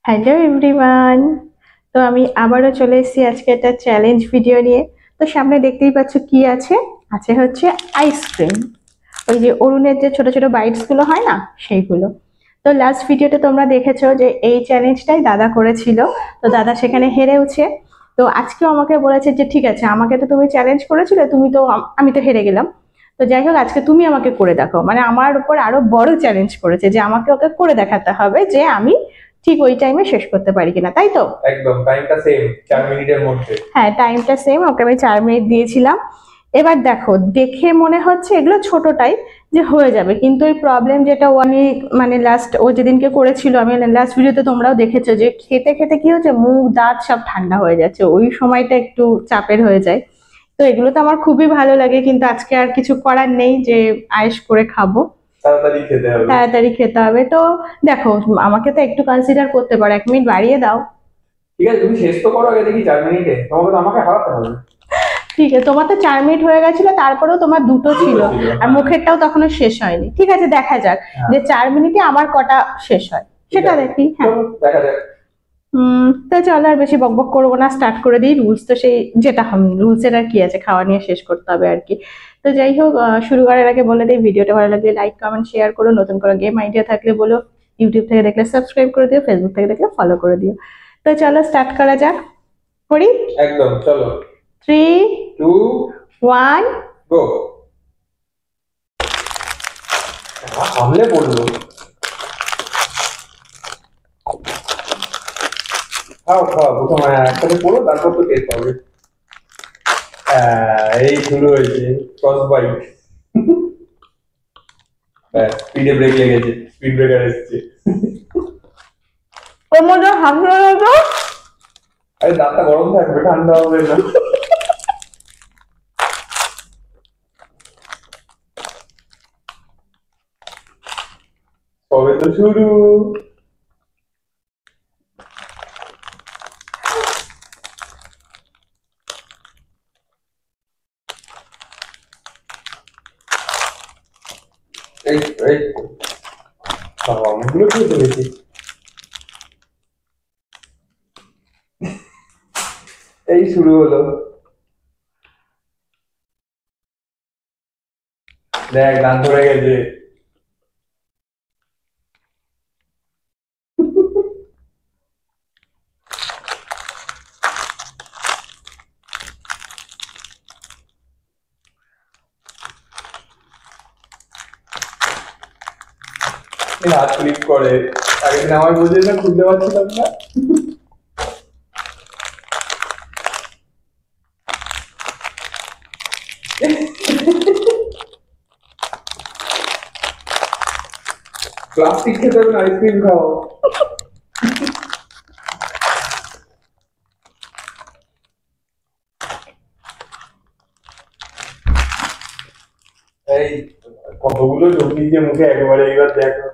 Hello everyone. তো আমি আবারও চলে এসেছি আজকে একটা চ্যালেঞ্জ ভিডিও নিয়ে। তো সামনে দেখতেই পাচ্ছ কি আছে, আছে হচ্ছে আইসক্রিম। ওই যে অরুণের যে ছোট ছোট বাইটস গুলো হয় না, সেইগুলো। তো লাস্ট ভিডিওতে তোমরা দেখেছো যে এই চ্যালেঞ্জটাই দাদা করেছিল। তো দাদা সেখানে হেরেওছে। তো আজকেও আমাকে বলেছে যে ঠিক আছে, আমাকে তো তুমি চ্যালেঞ্জ করেছিলে, তুমি তো আমি তো হেরে গেলাম। তো যাই হোক, আজকে তুমি আমাকে করে দেখো, মানে আমার উপর আরো বড় চ্যালেঞ্জ করেছে যে আমাকে ওকে করে দেখাতে হবে যে আমি ঠিক ওই টাইমে শেষ করতে পারি কিনা, তাই তো? একদম টাইমটা সেম 4 মিনিটের মধ্যে। হ্যাঁ, টাইমটা সেম, ওকে আমি 4 মিনিট দিয়েছিলাম। এবার দেখো, দেখে মনে হচ্ছে এগুলো ছোটটাই যে হয়ে যাবে, কিন্তু ওই প্রবলেম যেটা ও আমি মানে লাস্ট ও যেদিনকে করেছিল, আমি লাস্ট ভিডিওতে তোমরাও দেখেছো যে খেতে খেতে কি হচ্ছে, মুখ দাঁত সব ঠান্ডা হয়ে যাচ্ছে, ওই সময়টা একটু চাপের হয়ে যায়। তো এগুলো তো আমার খুবই ভালো লাগে, কিন্তু আজকে আর কিছু করার নেই যে আয়েশ করে খাবো, তাড়াতাড়ি খেতে হবে। তাড়াতাড়ি খেতে হবে। তো দেখো, আমাকে তো একটু কনসিডার করতে পারো, 1 মিনিট বাড়িয়ে দাও। ঠিক আছে, তুমি শেষ তো করো আগে দেখি 4 মিনিটে, তোমাকে তো আমাকে হারাতে হবে। ঠিক আছে, তোমার তো 4 মিনিট হয়ে গেছিল, তারপরেও তোমার দুটো ছিল। দুটো ছিল, আর হ্যাঁ। মুখেরটাও তখনো শেষ হয়নি। ঠিক আছে, দেখা যাক হ্যাঁ, যে 4 মিনিটে আমার কটা শেষ হয়, ঠিক সেটা আছে, দেখি। হ্যাঁ। চলো দেখা যাক। তো চলো, আর বেশি বকবক করবো না, স্টার্ট করে দিই। রুলস তো সেই যেটা, রুলসের আর কি আছে, খাওয়া নিয়ে শেষ করতে হবে আর কি। তো যাই হোক, শুরু করার আগে বলে দিই, ভিডিওটা ভালো লাগলে লাইক কমেন্ট শেয়ার করো, নতুন কোনো গেম আইডিয়া থাকলে বলো, ইউটিউব থেকে দেখলে সাবস্ক্রাইব করে দিও, ফেসবুক থেকে দেখলে ফলো করে দিও। তো চলো স্টার্ট করা যাক। করি। একদম চলো। 3, 2, 1। গো। সামলে পড়লো। খাও খাও, প্রথমে একসাথে পড়ো, তারপর তো টেস্ট হবে। এই শুরু হয়েছে ক্রস বাইট। স্পিডে ব্রেক লেগেছে, স্পিড ব্রেকার এসছে। ওর মধ্যে হাসলো না তো? আরে দাঁতটা গরম থাকবে, ঠান্ডা হবে না। কবে তো শুরু। এই এই বাবা, অনেকগুলো খেয়ে ফেলেছি। এই শুরু হলো। দেখ দাঁত ধরে গেছে। এই হাত ক্লিক করে। আগের দিন আমার বুঝে না, খুলতে পারছিলাম না। প্লাস্টিক খেতে হবে না, আইসক্রিম খাও। এই কতগুলো ঢুকিয়েছে মুখে একবারে, এইবার দেখো।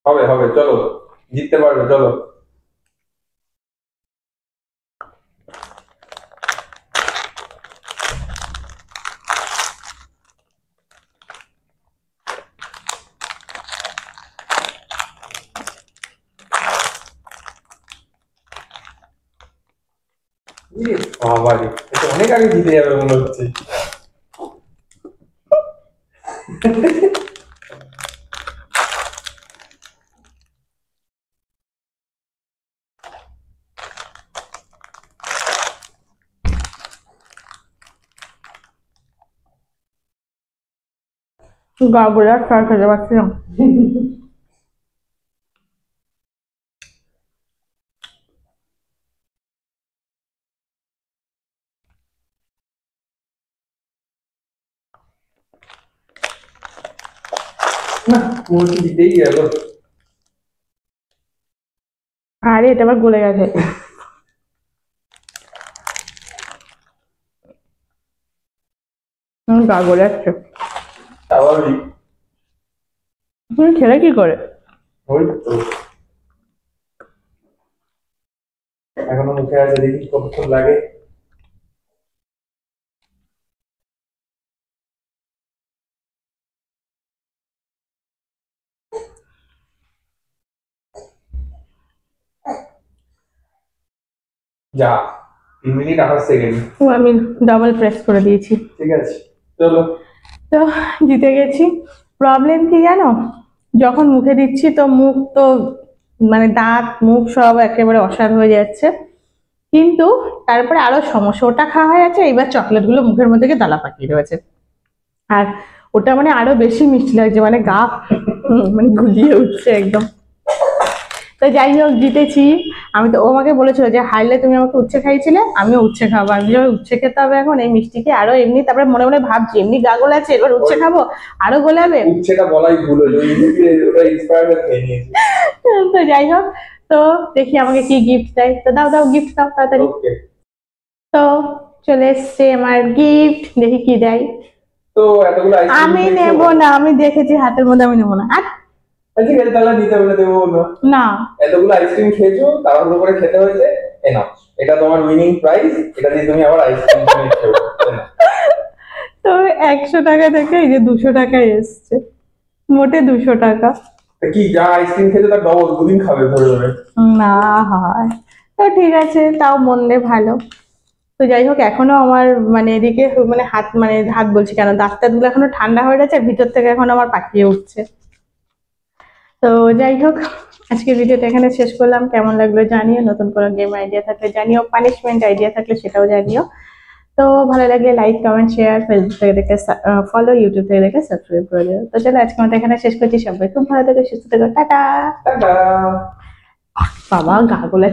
হবে হবে, চলো জিততে পারবে, চলো। বাবারে, এটা অনেক আগে জিতে যাবে মনে হচ্ছে। গা গোলা ছাড় খেতে পারছি না। না, মনে হচ্ছে জিতেই গেল। আরে এটা আবার গলে গেছে। গা গলে যাচ্ছে। স্বাভাবিক। তুমি খেলে কি করে? ওই তো, এখনো মুখে আছে, দেখি কতক্ষণ লাগে। যা 3 মিনিট 28 সেকেন্ড। ও আমি ডাবল প্রেস করে দিয়েছি। ঠিক আছে চলো। তো জিতে গেছি। প্রবলেম কি জানো, যখন মুখে দিচ্ছি তো মুখ তো মানে দাঁত মুখ সব একেবারে অসাড় হয়ে যাচ্ছে, কিন্তু তারপরে আরো সমস্যা, ওটা খাওয়া হয়ে যাচ্ছে, এবার চকলেট গুলো মুখের মধ্যে গিয়ে দালা পাকিয়ে রয়েছে। আর ওটা মানে আরো বেশি মিষ্টি লাগছে, মানে গা মানে গুলিয়ে উঠছে একদম। তো যাই হোক জিতেছি। আমি তো ও আমাকে বলেছিল যে হারলে তুমি আমাকে উচ্ছে খাইছিলে, আমিও উচ্ছে খাবো। আমি যখন উচ্ছে খেতে হবে এখন এই মিষ্টিকে আরো এমনি, তারপরে মনে মনে ভাবছি এমনি গা গোলাচ্ছে, এবার উচ্ছে খাবো আরো গোলাবে। উচ্ছেটা বলাই ভুল হলো, ওটা ইন্সপায়ার হয়ে খেয়ে নিয়েছি। তো যাই হোক, তো দেখি আমাকে কি গিফট দেয়। তো দাও দাও গিফট দাও তাড়াতাড়ি। ওকে, তো চলে এসছে আমার গিফট, দেখি কি দেয়। তো এতগুলো আইসক্রিম আমি নেব না, আমি দেখেছি হাতের মধ্যে, আমি নেবো না। আর ঠিক আছে তাহলে নিতে বলে দেবো না। না, এতগুলো আইসক্রিম খেয়েছো, তাড়াহুড়ো করে খেতে হয়েছে, এনাফ। এটা তোমার উইনিং প্রাইজ, এটা দিয়ে তুমি আবার আইসক্রিম কিনে খেও। তো 100 টাকা থেকে এই যে 200 টাকায় এসছে, মোটে 200 টাকা। তা কি যা আইসক্রিম খেতে তার ডবল 2 দিন খাবে ধরে ধরে। না হয় তো ঠিক আছে, তাও মনে ভালো। তো যাই হোক এখনো আমার মানে এদিকে মানে হাত বলছি কেন, দাঁত গুলো এখনো ঠান্ডা হয়ে গেছে, আর ভিতর থেকে এখন আমার পাকিয়ে উঠছে। তো যাই হোক আজকে ভিডিওটা এখানে শেষ করলাম। কেমন লাগলো জানিও, নতুন কোনো গেম আইডিয়া থাকলে জানিও, পানিশমেন্ট আইডিয়া থাকলে সেটাও জানিও। তো ভালো লাগলে লাইক কমেন্ট শেয়ার, ফেসবুক থেকে দেখে ফলো, ইউটিউব থেকে দেখে সাবস্ক্রাইব করে দিও। তো চলো আজকে মতো এখানে শেষ করছি। সবাই খুব ভালো থেকো, সুস্থ থেকো, টাটা। টাটা। বাবা গা গোলা